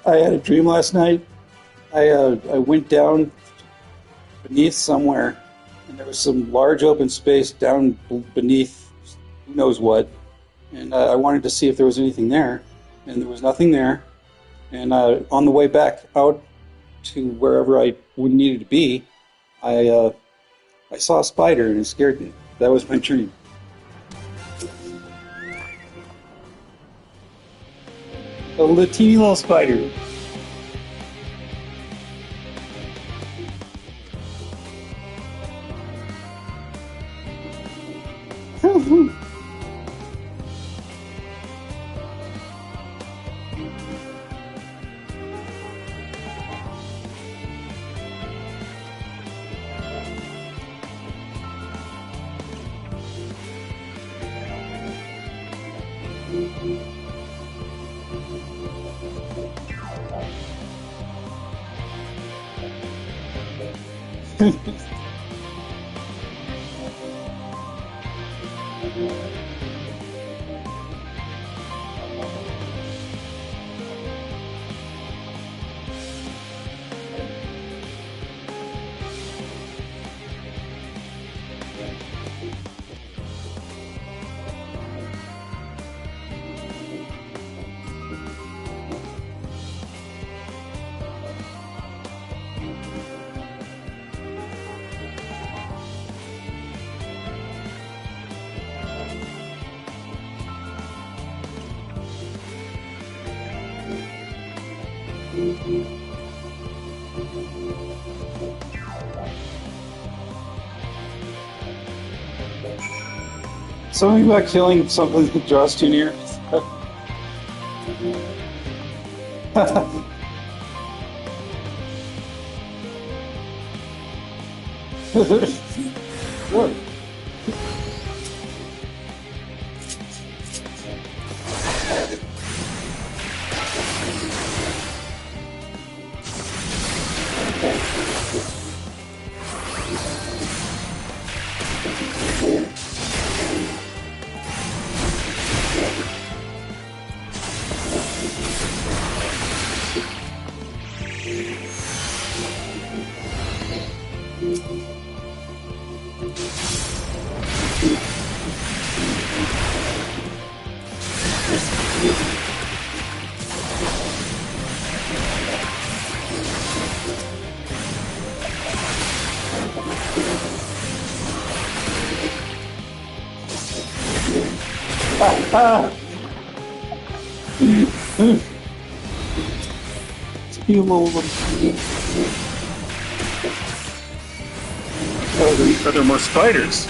I had a dream last night. I went down beneath somewhere, and there was some large open space down beneath who knows what, and I wanted to see if there was anything there, and there was nothing there. And on the way back out to wherever I needed to be, I saw a spider, and it scared me. That was my dream. A little teeny little spider. Something about killing something that draws too near. What? Spew over. Oh, are there more spiders?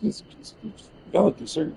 It's valid concern.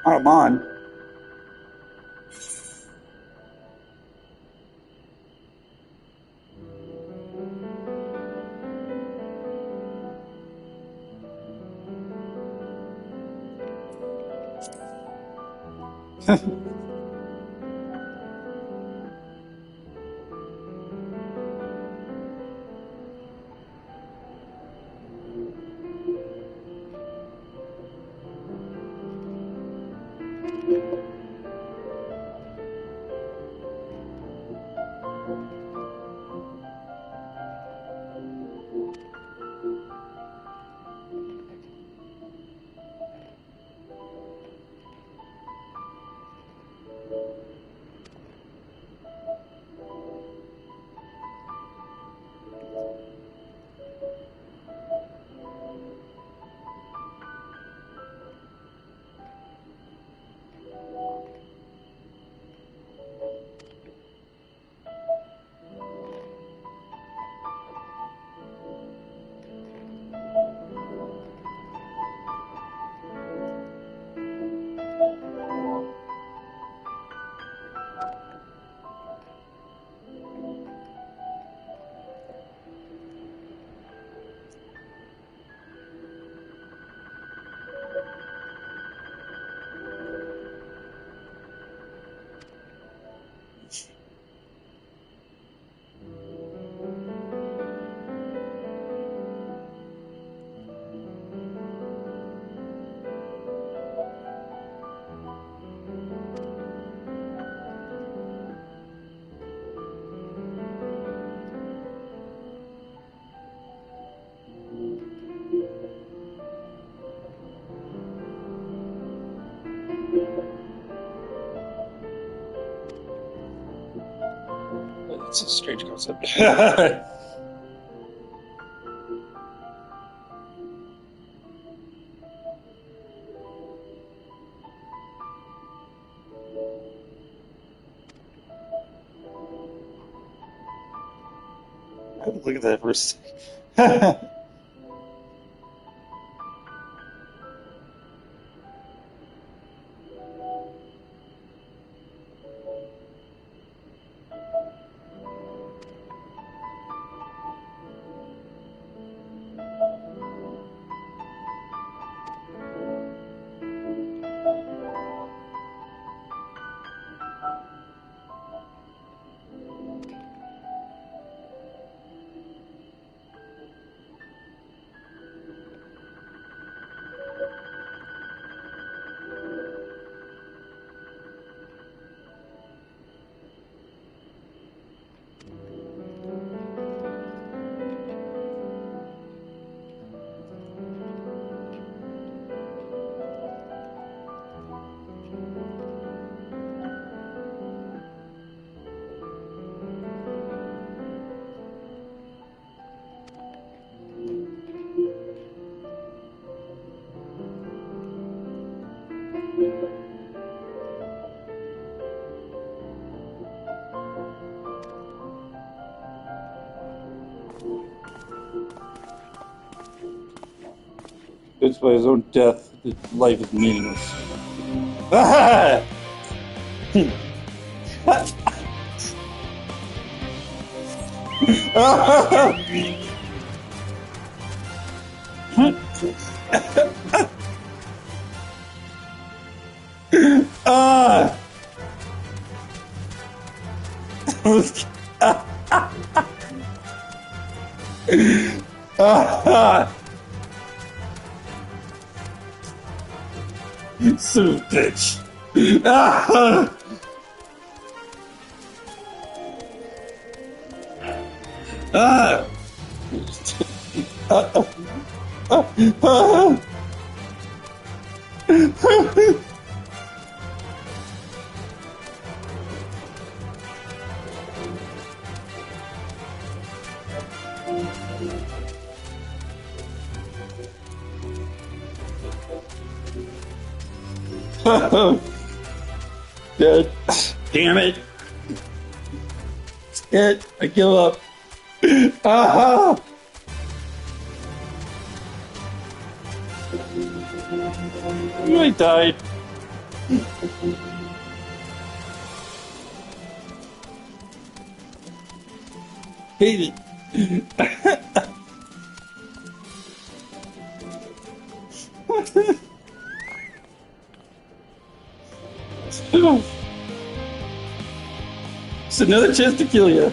I'm on. It's a strange concept. Look at that for a second. It's by his own death that life is meaningless. Son of a bitch. Ah! Ah! Dead. Damn it. It. I give up. Ah! I died. Hate it. It's another chance to kill you.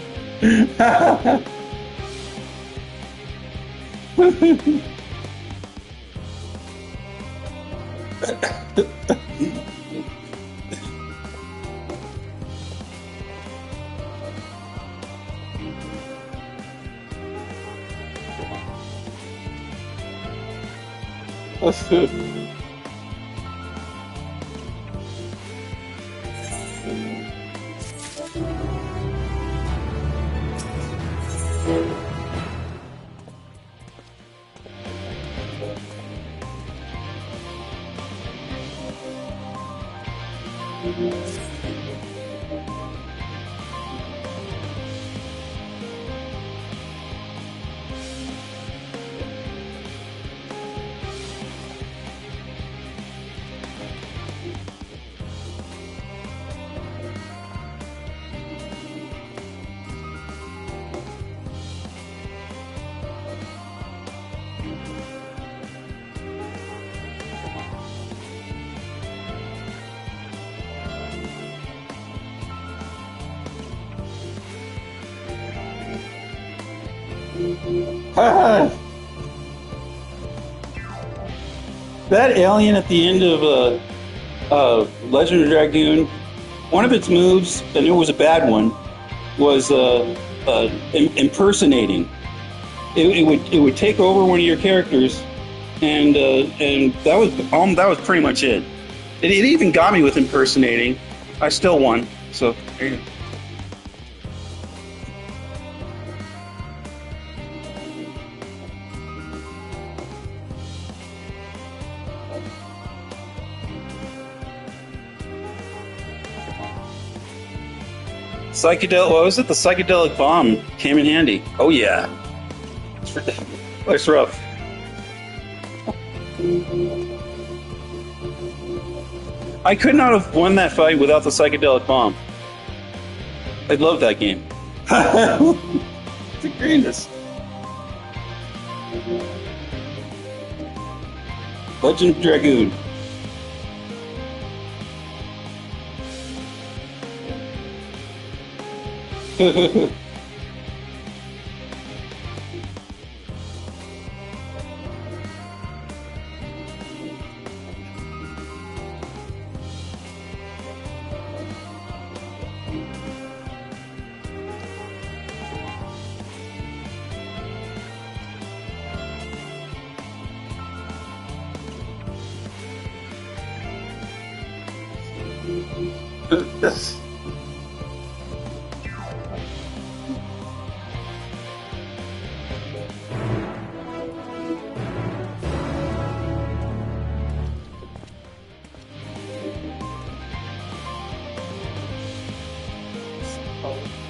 That alien at the end of Legend of Dragoon, one of its moves, and it was a bad one, was impersonating. It would take over one of your characters, and that was pretty much it. It even got me with impersonating. I still won. So there you go. What was it? The psychedelic bomb came in handy. Oh yeah, it's rough. I could not have won that fight without the psychedelic bomb. I love that game. It's the greatest. Legend of Dragoon.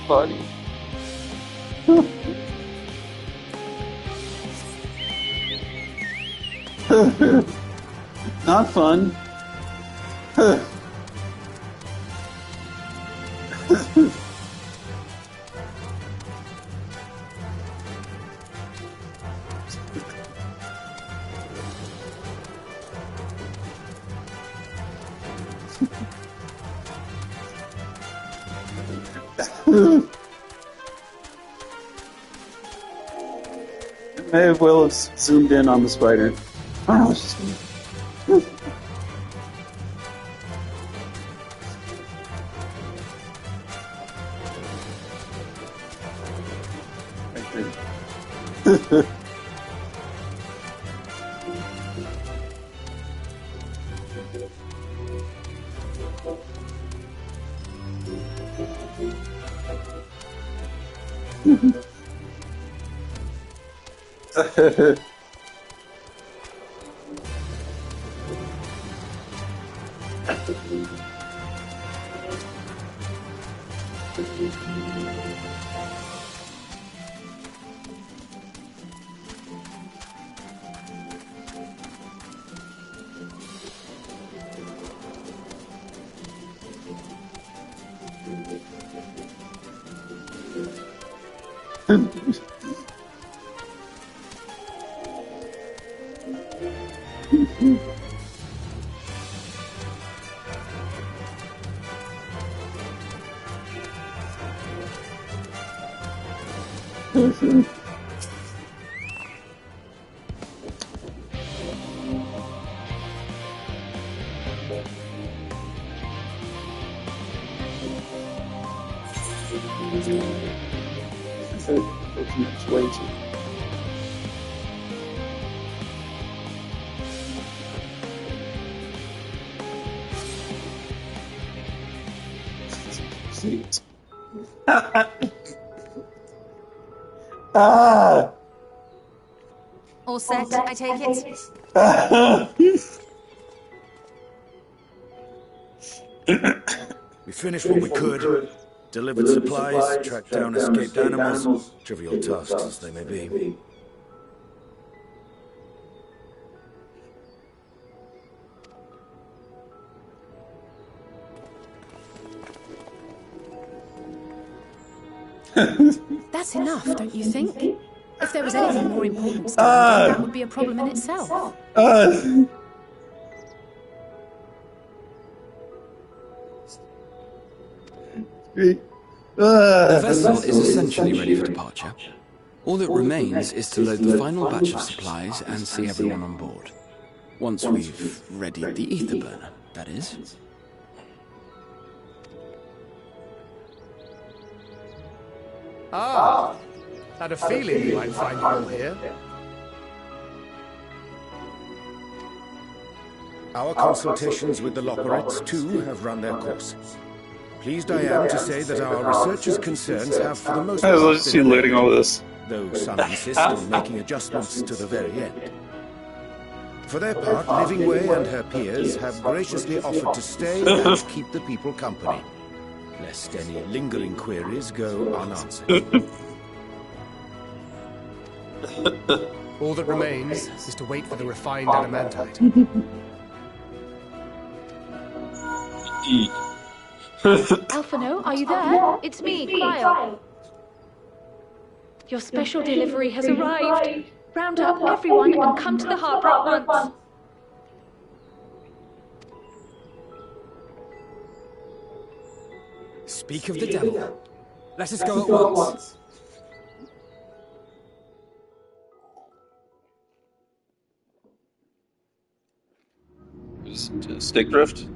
Funny. Not fun. May have well have zoomed in on the spider. Oh, it's just... Ah! All set, I take it? We finished what we could, delivered supplies, tracked down escaped animals, trivial tasks as they may be. That's enough, don't you think? If there was anything more important still, that would be a problem in itself. The vessel is essentially ready for departure. All that remains is to load the final batch of supplies and see everyone on board. Once we've readied the ether burner, that is. Ah, had a feeling you might find you all here. Our consultations with the Lockerites, too, have run their course. Pleased I am to say that our researchers' concerns have, for the most part, I was just leading all this. Though some insist on making adjustments to the very end. For their part, Living Way and her peers have graciously offered to stay and keep the people company, lest any lingering queries go unanswered. All that remains is to wait for the refined adamantite. Alphino, are you there? It's me, Cryo. Your special delivery has arrived. Round up everyone and come to the harbour at once. Speak of the devil. Let us go at once. Stick drift?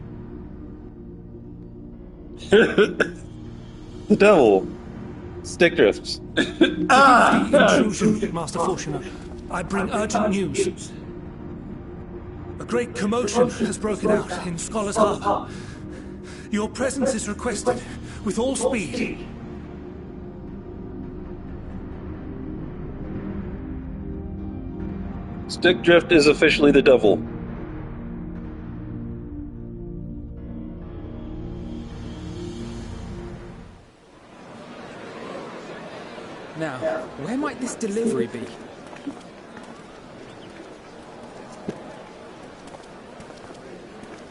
The devil. Stick drifts. Intrusion, Master Fortuner. I bring urgent news. A great commotion has broken out in Scholar's Harbour. Your presence is requested, with all speed. Stick drift is officially the devil. Now, where might this delivery be?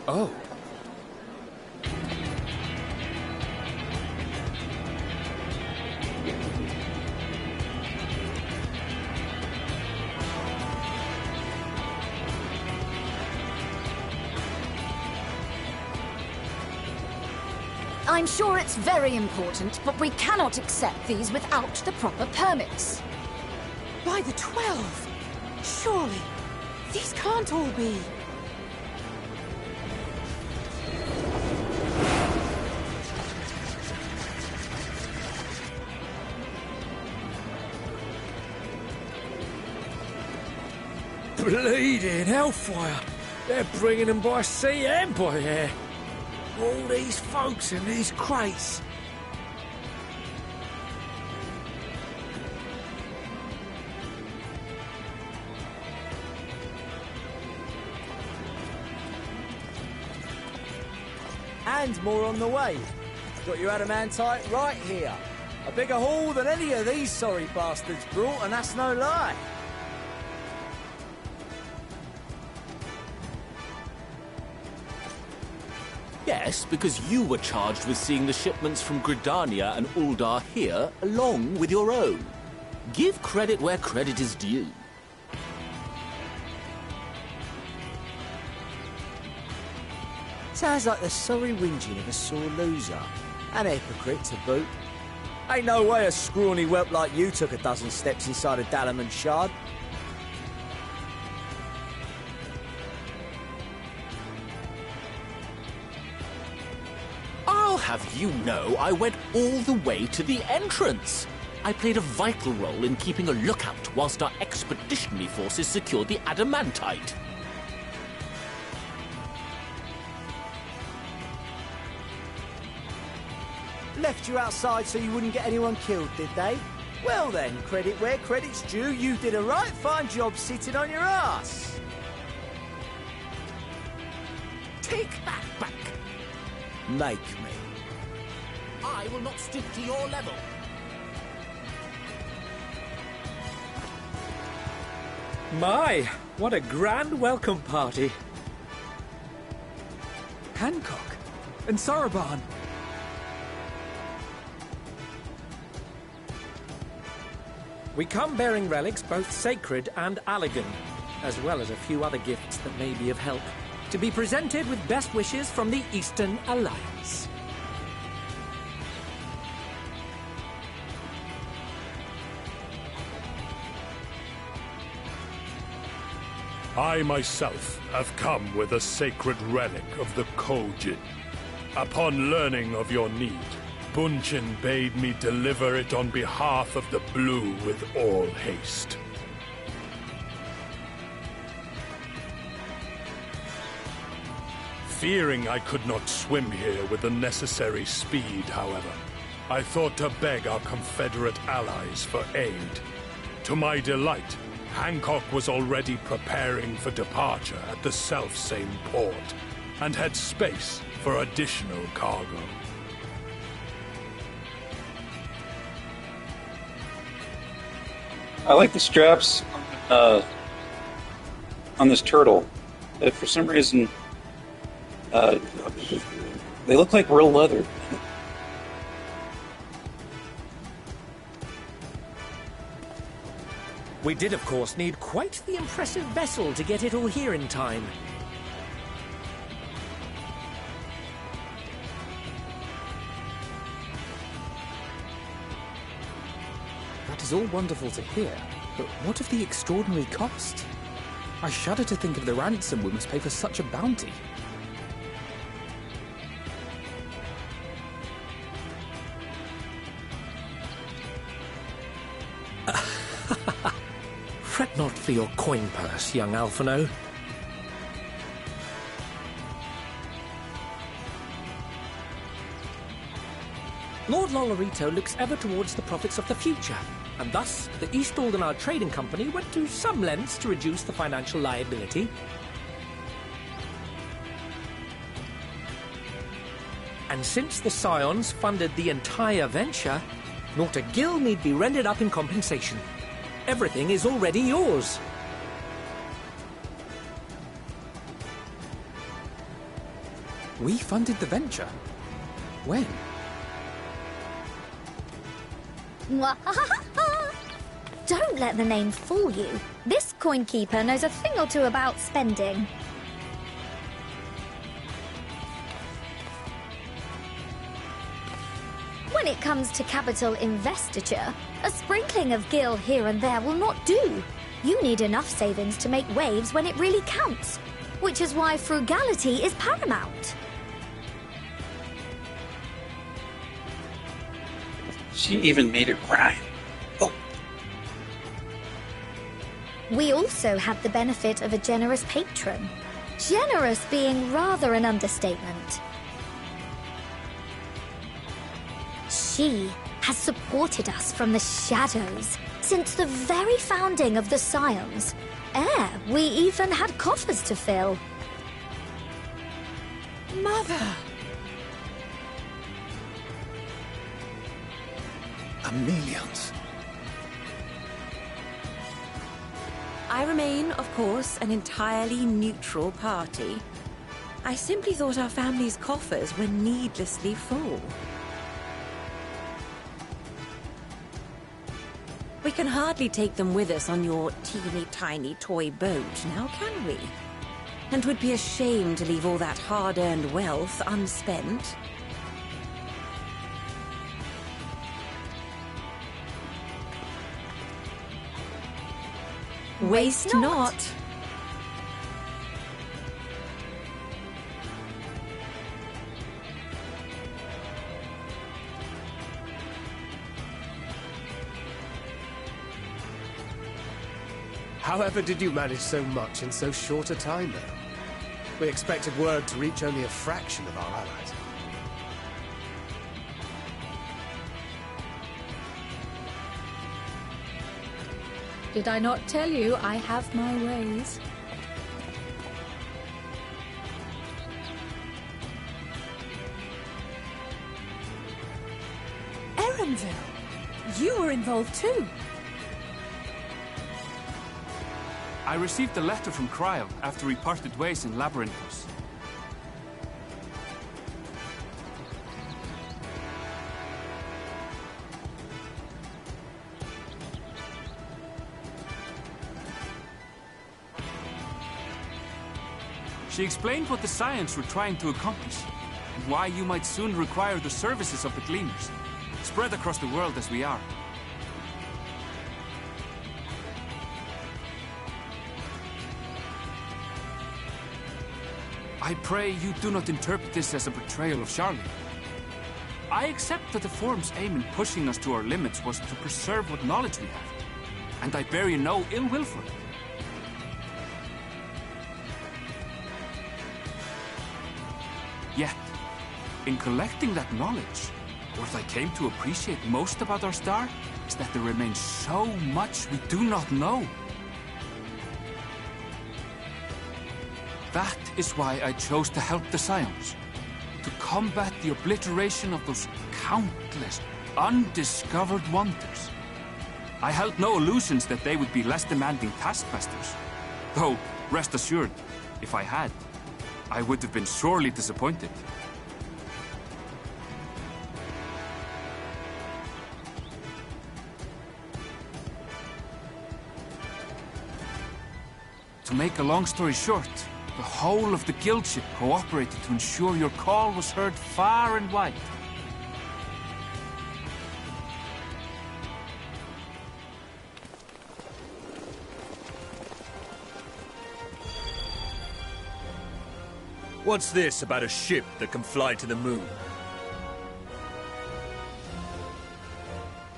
Oh. I'm sure it's very important, but we cannot accept these without the proper permits. By the 12! Surely, these can't all be... Bleeding hellfire! They're bringing them by sea and by air. All these folks in these crates. And more on the way. Got your adamantite right here. A bigger haul than any of these sorry bastards brought, and that's no lie. Yes, because you were charged with seeing the shipments from Gridania and Uldar here, along with your own. Give credit where credit is due. Sounds like the sorry whinging of a sore loser. An hypocrite to boot. Ain't no way a scrawny whelp like you took a dozen steps inside a Dalaman shard. I'll have you know I went all the way to the entrance. I played a vital role in keeping a lookout whilst our expeditionary forces secured the adamantite. Left you outside so you wouldn't get anyone killed, did they? Well then, credit where credit's due, you did a right fine job sitting on your ass. Take that back. Make me. I will not stoop to your level. My, what a grand welcome party. Hancock and Saraban. We come bearing relics both sacred and Allagan, as well as a few other gifts that may be of help, to be presented with best wishes from the Eastern Alliance. I myself have come with a sacred relic of the Kojin. Upon learning of your need, Bunchen bade me deliver it on behalf of the Blue with all haste. Fearing I could not swim here with the necessary speed, however, I thought to beg our Confederate allies for aid. To my delight, Hancock was already preparing for departure at the self-same port, and had space for additional cargo. I like the straps on this turtle. That for some reason, they look like real leather. We did, of course, need quite the impressive vessel to get it all here in time. That is all wonderful to hear, but what of the extraordinary cost? I shudder to think of the ransom we must pay for such a bounty. Fret not for your coin purse, young Alphino. Lord Lolorito looks ever towards the profits of the future, and thus the East Aldenar Trading Company went to some lengths to reduce the financial liability. And since the Scions funded the entire venture, not a gill need be rendered up in compensation. Everything is already yours. We funded the venture? When? Don't let the name fool you. This coin keeper knows a thing or two about spending. when it comes to capital investiture, a sprinkling of gil here and there will not do. You need enough savings to make waves when it really counts, which is why frugality is paramount. She even made it rhyme. Oh. We also have the benefit of a generous patron. Generous being rather an understatement. She has supported us from the shadows since the very founding of the Scions. We even had coffers to fill. Mother! Millions. I remain, of course, an entirely neutral party. I simply thought our family's coffers were needlessly full. We can hardly take them with us on your teeny-tiny toy boat, now can we? And would be a shame to leave all that hard-earned wealth unspent. Waste not. However did you manage so much in so short a time, though? We expected word to reach only a fraction of our allies. Did I not tell you I have my ways? Erenville, you were involved too. I received a letter from Cryle after we parted ways in Labyrinthos. She explained what the Scions were trying to accomplish, and why you might soon require the services of the Gleaners, spread across the world as we are. I pray you do not interpret this as a betrayal of Charlotte. I accept that the Forum's aim in pushing us to our limits was to preserve what knowledge we have, and I bear you no ill will for it. Yet, in collecting that knowledge, what I came to appreciate most about our star is that there remains so much we do not know. That is why I chose to help the Scions, to combat the obliteration of those countless, undiscovered wonders. I held no illusions that they would be less demanding taskmasters, though, rest assured, if I had, I would have been sorely disappointed. To make a long story short, the whole of the guild ship cooperated to ensure your call was heard far and wide. What's this about a ship that can fly to the moon?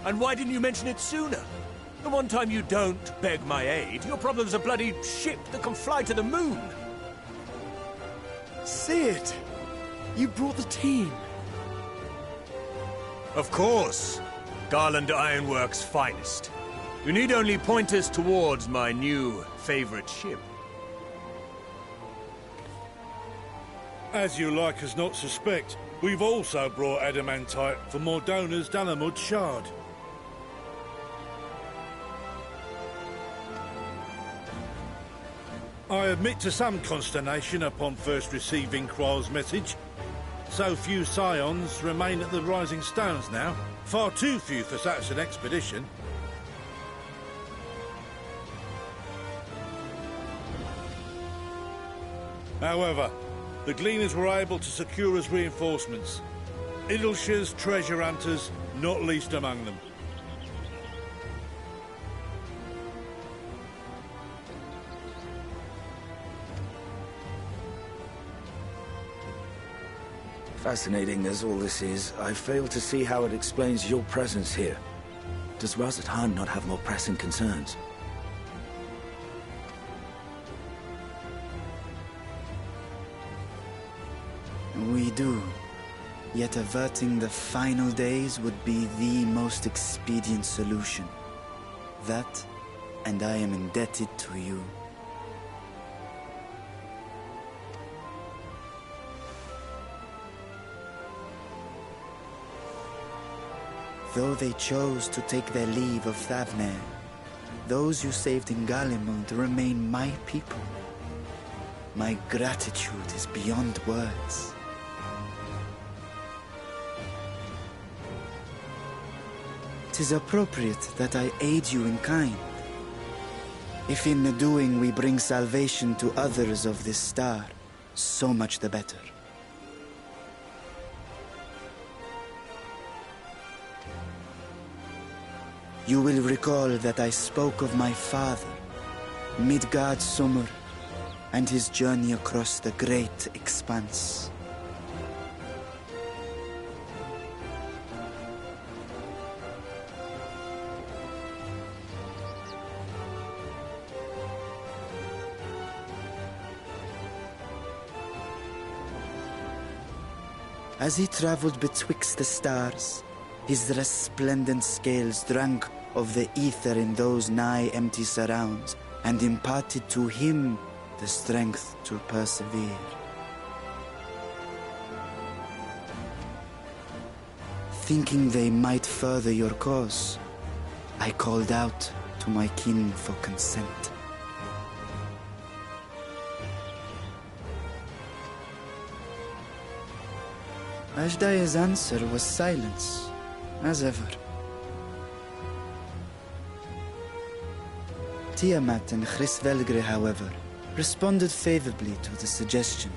And why didn't you mention it sooner? The one time you don't beg my aid, your problem's a bloody ship that can fly to the moon. Sid, you brought the team. Of course. Garland Ironworks' finest. You need only point us towards my new favorite ship. As you like us not suspect, we've also brought adamantite for Mordona's Dalamud shard. I admit to some consternation upon first receiving Kryle's message. So few Scions remain at the Rising Stones now. Far too few for such an expedition. However, the Gleaners were able to secure us reinforcements. Idleshire's treasure hunters, not least among them. Fascinating as all this is, I fail to see how it explains your presence here. Does Razathan not have more pressing concerns? We do. Yet averting the final days would be the most expedient solution. That, and I am indebted to you. Though they chose to take their leave of Thavnair, those you saved in Garlemald remain my people. My gratitude is beyond words. 'Tis appropriate that I aid you in kind. If in the doing we bring salvation to others of this star, so much the better. You will recall that I spoke of my father, Midgard Summer, and his journey across the great expanse. As he traveled betwixt the stars, his resplendent scales drank of the ether in those nigh empty surrounds, and imparted to him the strength to persevere. Thinking they might further your cause, I called out to my kin for consent. Ajdaya's answer was silence, as ever. Tiamat and Hrisvelgre, however, responded favorably to the suggestion.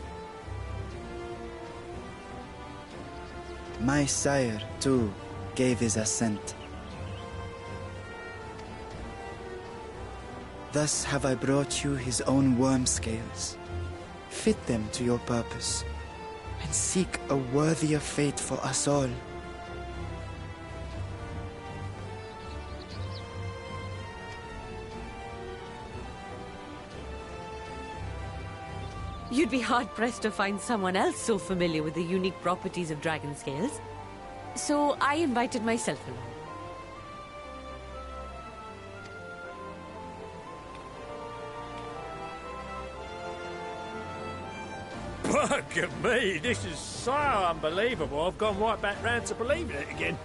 My sire, too, gave his assent. Thus have I brought you his own worm scales. Fit them to your purpose, and seek a worthier fate for us all. You'd be hard-pressed to find someone else so familiar with the unique properties of dragon scales. So I invited myself along. Bugger me, this is so unbelievable. I've gone right back round to believing it again.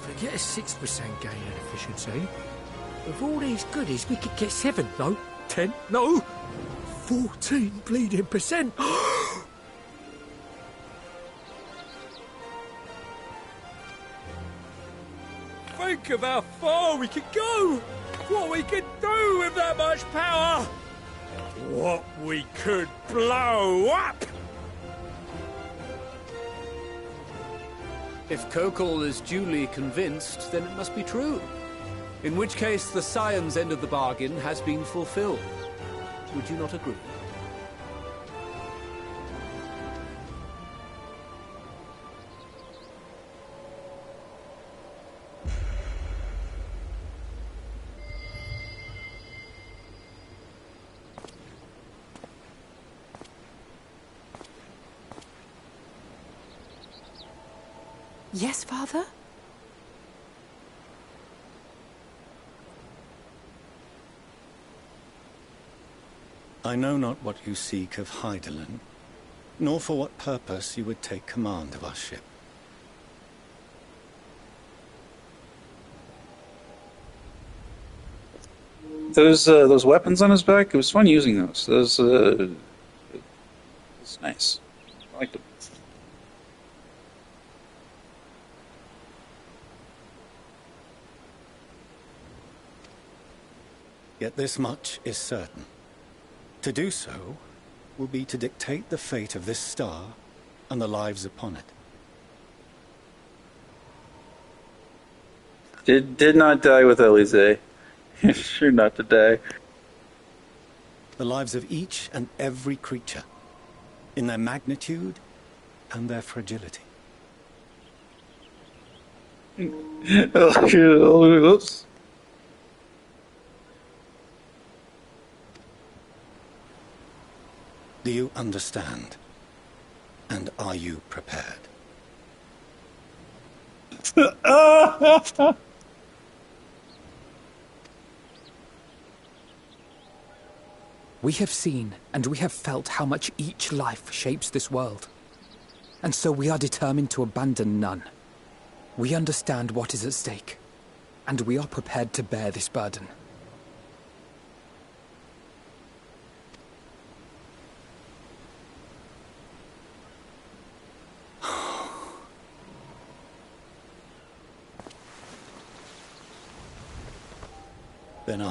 Forget a 6% gain in efficiency. With all these goodies, we could get 7, no, 10, no, 14 bleeding percent. Think of how far we could go! What we could do with that much power! What we could blow up! If Kokol is duly convinced, then it must be true. In which case, the Scion's end of the bargain has been fulfilled. Would you not agree? Yes, Father? I know not what you seek of Hydaelyn, nor for what purpose you would take command of our ship. Those weapons on his back, it was fun using those. It's nice. I liked them. Yet this much is certain. To do so will be to dictate the fate of this star and the lives upon it. Did not die with Elise. Sure not to die. The lives of each and every creature, in their magnitude and their fragility. Oops. Do you understand? And are you prepared? We have seen and we have felt how much each life shapes this world. And so we are determined to abandon none. We understand what is at stake, and we are prepared to bear this burden. Then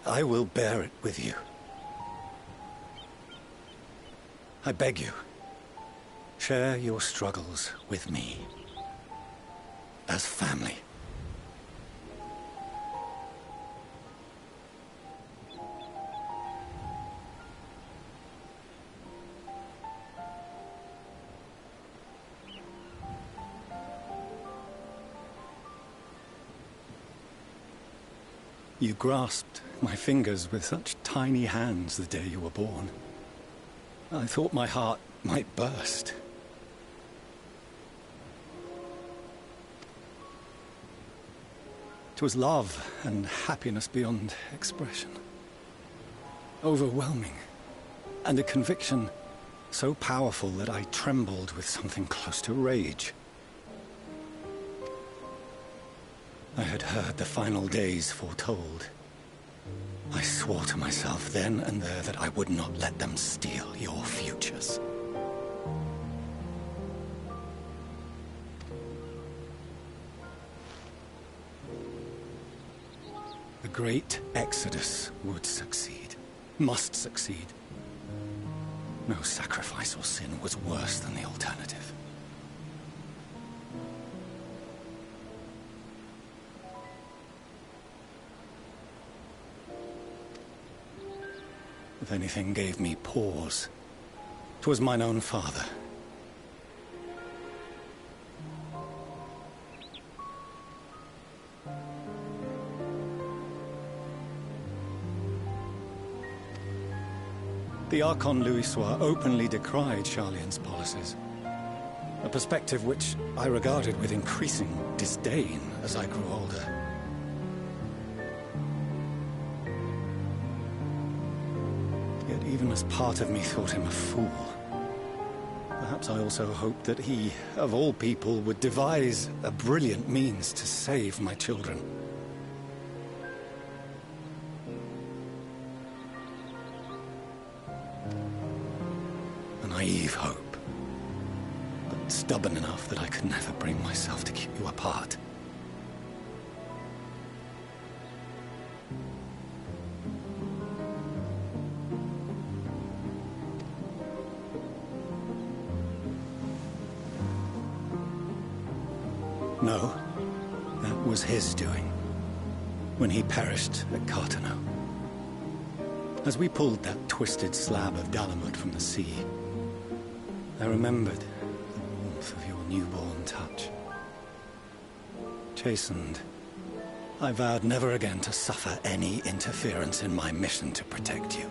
I will bear it with you. I beg you, share your struggles with me, as family. You grasped my fingers with such tiny hands the day you were born. I thought my heart might burst. It was love and happiness beyond expression. Overwhelming. And a conviction so powerful that I trembled with something close to rage. I had heard the final days foretold. I swore to myself then and there that I would not let them steal your futures. The great exodus would succeed, must succeed. No sacrifice or sin was worse than the alternative. If anything gave me pause, 'twas mine own father. The Archon Louisois openly decried Charlian's policies, a perspective which I regarded with increasing disdain as I grew older. Even as part of me thought him a fool. Perhaps I also hoped that he, of all people, would devise a brilliant means to save my children. A naive hope, but stubborn enough that I could never bring myself to keep you apart. No, that was his doing, when he perished at Cartano. As we pulled that twisted slab of Dalamud from the sea, I remembered the warmth of your newborn touch. Chastened, I vowed never again to suffer any interference in my mission to protect you.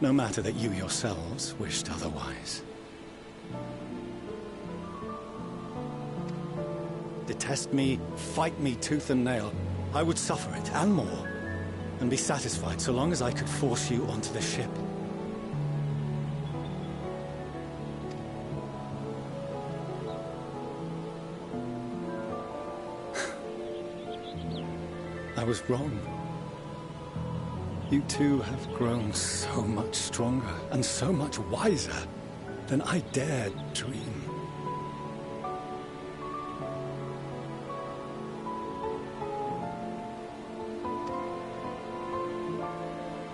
No matter that you yourselves wished otherwise. Detest me, fight me tooth and nail, I would suffer it, and more, and be satisfied so long as I could force you onto the ship. I was wrong. You two have grown so much stronger and so much wiser than I dared dream.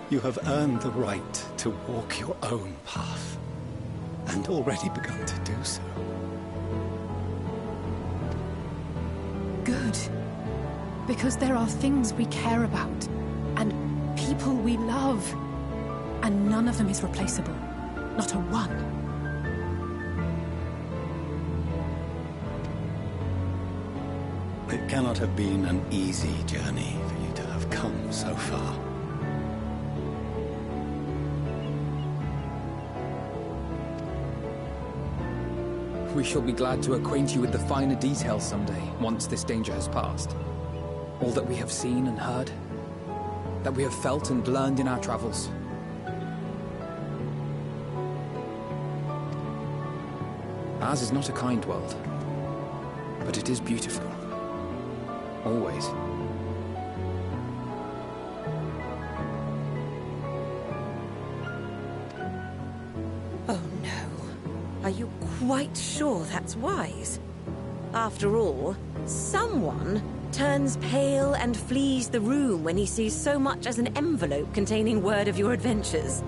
You have earned the right to walk your own path, and already begun to do so. Good. Because there are things we care about, and people we love, and none of them is replaceable. Not a one. It cannot have been an easy journey for you to have come so far. We shall be glad to acquaint you with the finer details someday, once this danger has passed. All that we have seen and heard, that we have felt and learned in our travels. Ours is not a kind world, but it is beautiful. Always. Oh no. Are you quite sure that's wise? After all, someone turns pale and flees the room when he sees so much as an envelope containing word of your adventures.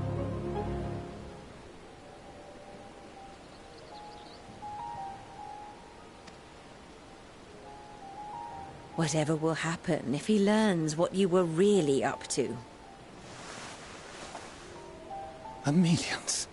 Whatever will happen if he learns what you were really up to? Millions.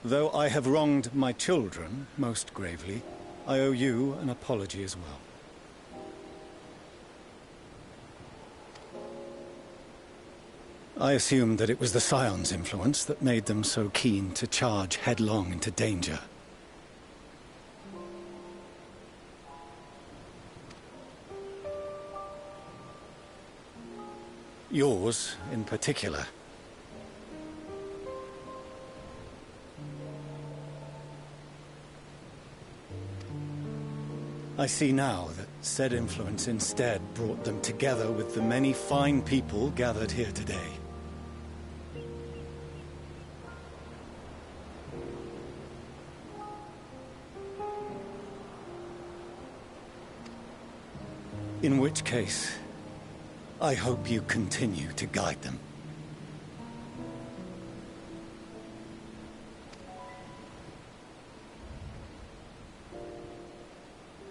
Though I have wronged my children most gravely, I owe you an apology as well. I assumed that it was the Scion's influence that made them so keen to charge headlong into danger. Yours, in particular. I see now that said influence instead brought them together with the many fine people gathered here today. In which case, I hope you continue to guide them.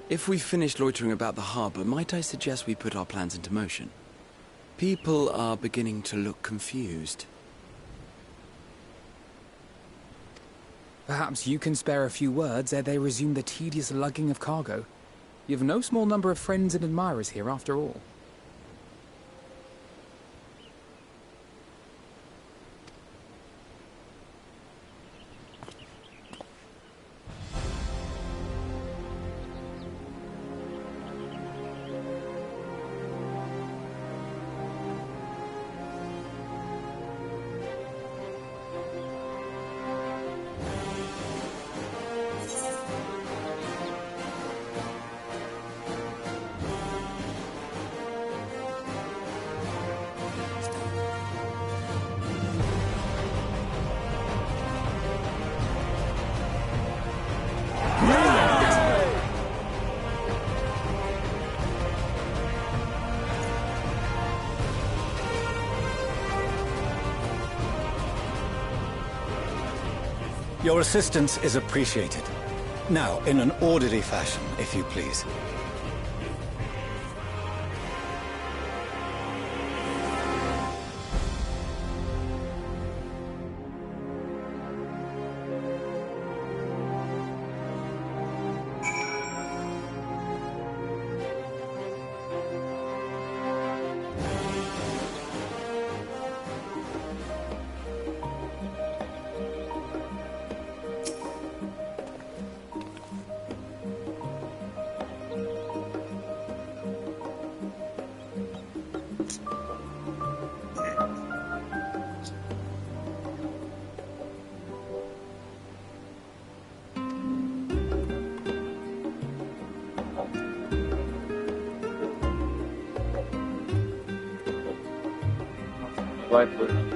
If we've finished loitering about the harbor, might I suggest we put our plans into motion? People are beginning to look confused. Perhaps you can spare a few words ere they resume the tedious lugging of cargo. You've no small number of friends and admirers here, after all. Your assistance is appreciated. Now, in an orderly fashion, if you please. likely.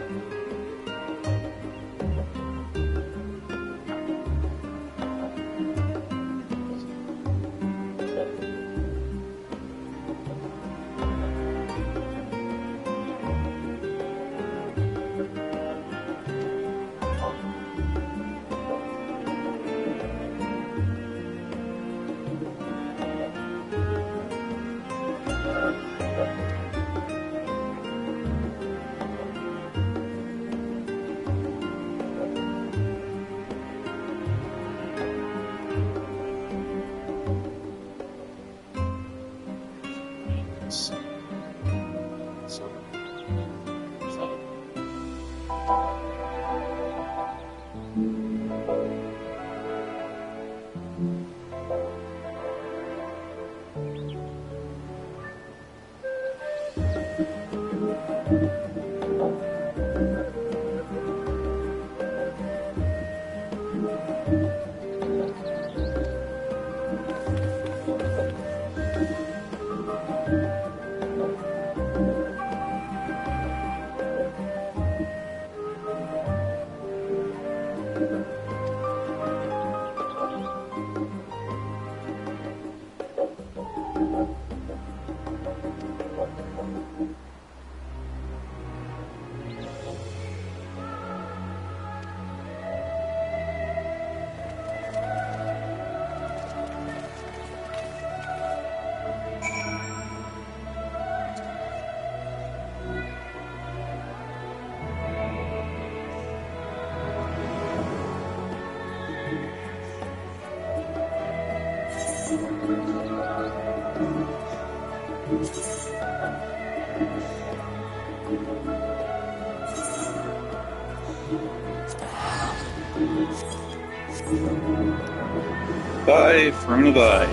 Bye, Frona, bye.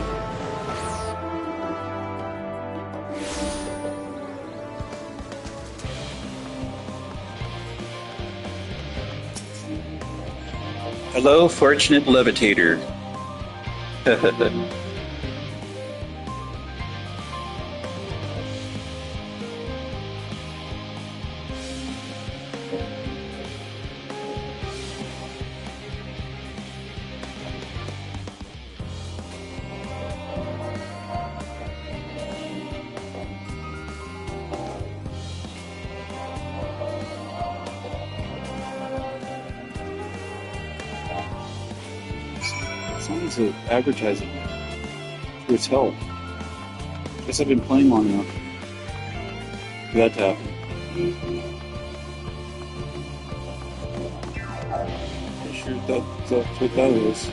Hello, fortunate levitator. Someone's advertising to its help. Guess I've been playing long enough for that to happen. I'm sure that's what that is.